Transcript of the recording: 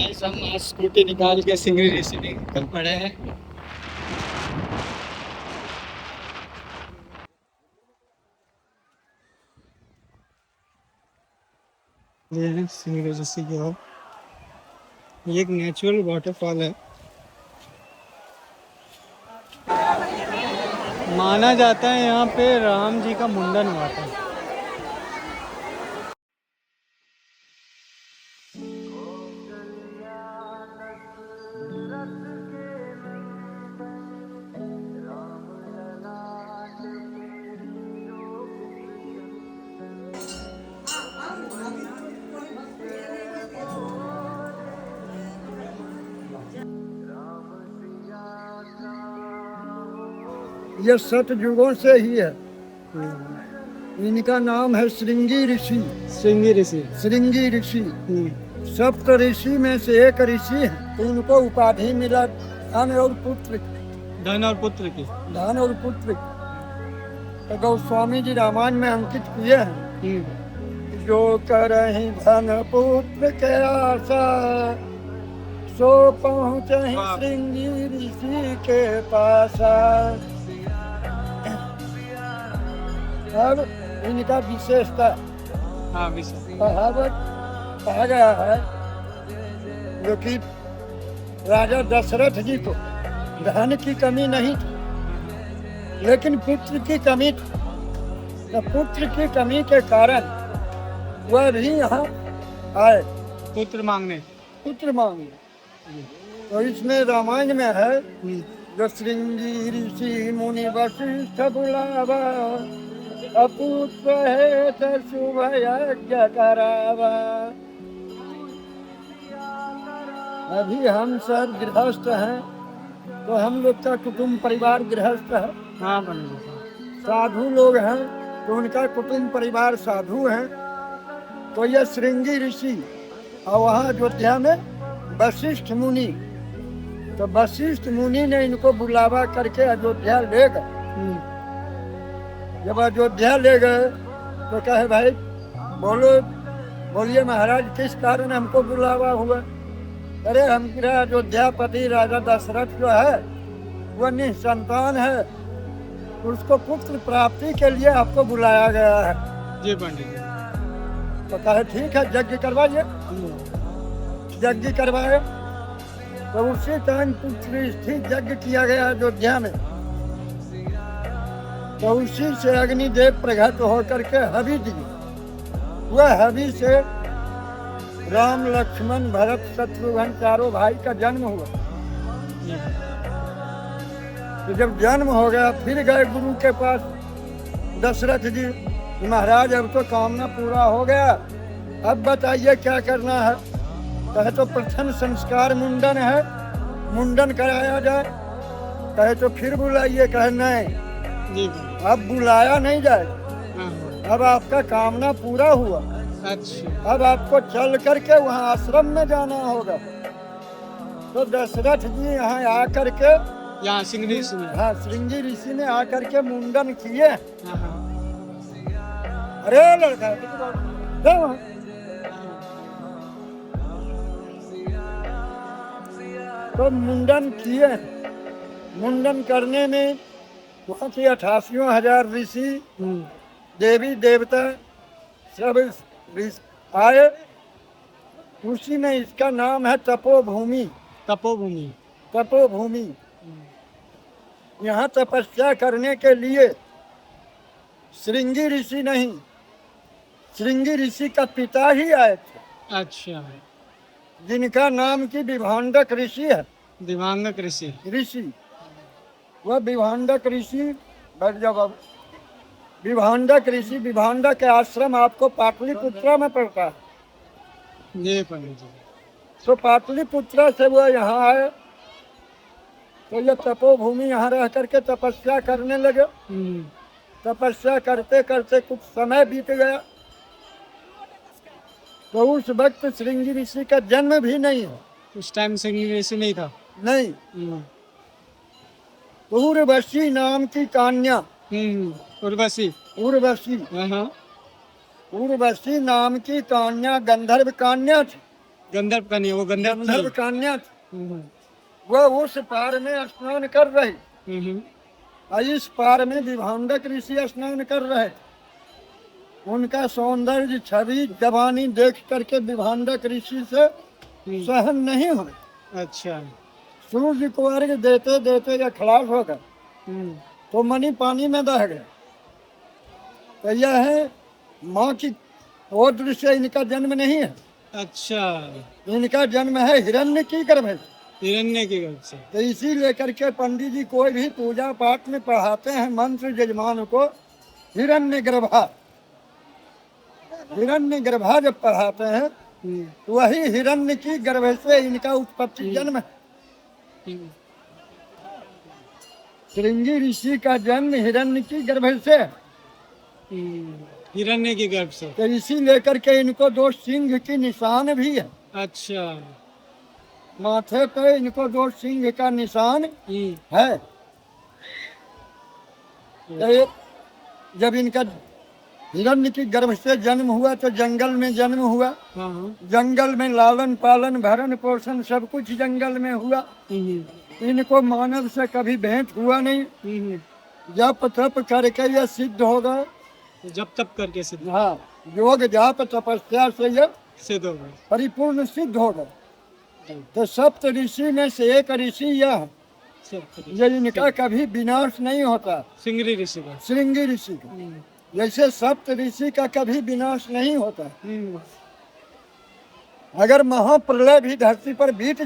Guys हम आज scooty निकाल के सिंगरी ऋषि निकल पड़े हैं। ये है सिंगरी ऋषि की ओर। ये एक नेचुरल वाटरफॉल है। माना जाता है यहाँ पे राम जी का मुंडन हुआ था। ये सतयुगों से ही है। इनका नाम है श्रृंगी ऋषि। सिंगी ऋषि। श्रृंगी ऋषि सप्त ऋषि में से एक ऋषि है। तो उनको उपाधि मिला धन और पुत्र। धन और पुत्र की। धन और पुत्र तो गोस्वामी जी रामायण में अंकित किए हैं। जो करहि धन पुत्र के आशा सो पहुँचे श्रृंगी ऋषि के पासा। अब इनका विशेषता कहावत कहा गया है जो कि राजा दशरथ जी को धन की कमी नहीं थी लेकिन पुत्र की कमी थी। तो पुत्र की कमी के कारण वह भी यहाँ आए पुत्र मांगने। तो इसमें रामायण में है जो श्रृंगी ऋषि मुनि वशिष्ठ बुलावा अपुत्र है तो शुभ यज्ञ करावा। अभी हम सब गृहस्थ हैं तो हम लोग का कुटुंब परिवार गृहस्थ है। हाँ साधु लोग हैं तो उनका कुटुंब परिवार साधु हैं। तो यह श्रृंगी ऋषि और वहाँ अयोध्या में वशिष्ठ मुनि। तो वशिष्ठ मुनि ने इनको बुलावा करके अयोध्या ले गए। जब अयोध्या ले गए तो कहे भाई बोलिए महाराज किस कारण हमको बुलावा हुआ। अरे हमारा अयोध्यापति राजा दशरथ जो है वह निसंतान है उसको पुत्र प्राप्ति के लिए आपको बुलाया गया है। जी पंडित जी। तो कहे ठीक है यज्ञ करवाइए। यज्ञ करवाए तो उसी टाइम पुत्री यज्ञ किया गया अयोध्या में। तो उसी से अग्निदेव प्रकट होकर के हवि दिए। वह हवि से राम लक्ष्मण भरत शत्रुघ्न चारों भाई का जन्म हुआ। तो जब जन्म हो गया फिर गए गुरु के पास दशरथ जी महाराज अब तो कामना पूरा हो गया अब बताइए क्या करना है। कहे तो प्रथम संस्कार मुंडन है मुंडन कराया जाए। कहे तो फिर बुलाइए। कहे नहीं अब बुलाया नहीं जाए। अब आपका कामना पूरा हुआ। अच्छा। अब आपको चल करके वहाँ आश्रम में जाना होगा। तो दशरथ जी यहाँ आकर के यहाँ सिंगरी ऋषि में। हाँ श्रृंगी ऋषि ने आकर के मुंडन किए। अरे लड़का तो मुंडन किए। मुंडन करने में वहाँ के 88,000 ऋषि देवी देवता सब आए। उसी में इसका नाम है तपोभूमि। तपोभूमि यहाँ तपस्या करने के लिए श्रृंगी ऋषि नहीं श्रृंगी ऋषि का पिता ही आए थे। अच्छा। जिनका नाम की विभांडक ऋषि है। दिवांगक ऋषि। वह विभांडक ऋषि बैठ जाओ बाबू। विभांडक ऋषि विभांडक के आश्रम आपको पाटलिपुत्रा में पड़ता है। जी पंडित जी। तो पाटलिपुत्रा से वह यहाँ आए तो यह तपोभूमि यहाँ रह करके तपस्या करने लगे। तपस्या करते करते कुछ समय बीत गया। तो उस वक्त श्रृंगी ऋषि का जन्म भी नहीं है। उस टाइम सिंगरी ऋषि नहीं था। नहीं उर्वशी नाम की कन्या। उर्वशी नाम की कन्या गंधर्व कन्या थी। गंधर्व कन्या, वो गंधर्व गंधर्व थी। कन्या थी। हम्म, वह उस पार में स्नान कर रही हम्म, और इस पार में विभांडक ऋषि स्नान कर रहे। उनका सौंदर्य छवि जवानी देख करके विभांडक ऋषि से सहन नहीं हुए। अच्छा। सूर्य को अर्घ देते देते यह खलास हो गए हम्म, तो मणि पानी में बह गए। तो यह है माँ की वो दृश्य, इनका जन्म नहीं है, अच्छा, इनका जन्म है हिरण्य की गर्भ से। हिरण्य की गर्भ से। तो इसी लेकर के पंडित जी कोई भी पूजा पाठ में पढ़ाते हैं मंत्र यजमान को हिरण्य गर्भा। हिरण्य गर्भा जब पढ़ाते हैं तो वही हिरण्य की गर्भ से इनका उत्पत्ति जन्म है। श्रृंगी ऋषि का जन्म हिरण्य की गर्भ से। हिरण्य की गर्भ से। तो इसी लेकर के इनको दो सिंह की निशान भी है। अच्छा। माथे पे इनको दो सिंह का निशान है। तो जब इनका हिरण्य की गर्भ से जन्म हुआ तो जंगल में जन्म हुआ। हाँ। जंगल में लालन पालन भरण पोषण सब कुछ जंगल में हुआ। इनको मानव से कभी भेंट हुआ नहीं। जप तप करके यह सिद्ध हो गए। जब तप करके सिद्ध। हाँ, योग जाप तपस्या से यह सिद्ध हो गए। परिपूर्ण सिद्ध हो गए। तो सप्त ऋषि में से एक ऋषि यह है। ये इनका कभी विनाश नहीं होता। श्रृंगी ऋषि का। श्रृंगी ऋषि का जैसे सप्त ऋषि का कभी विनाश नहीं होता। अगर महाप्रलय भी धरती पर बीत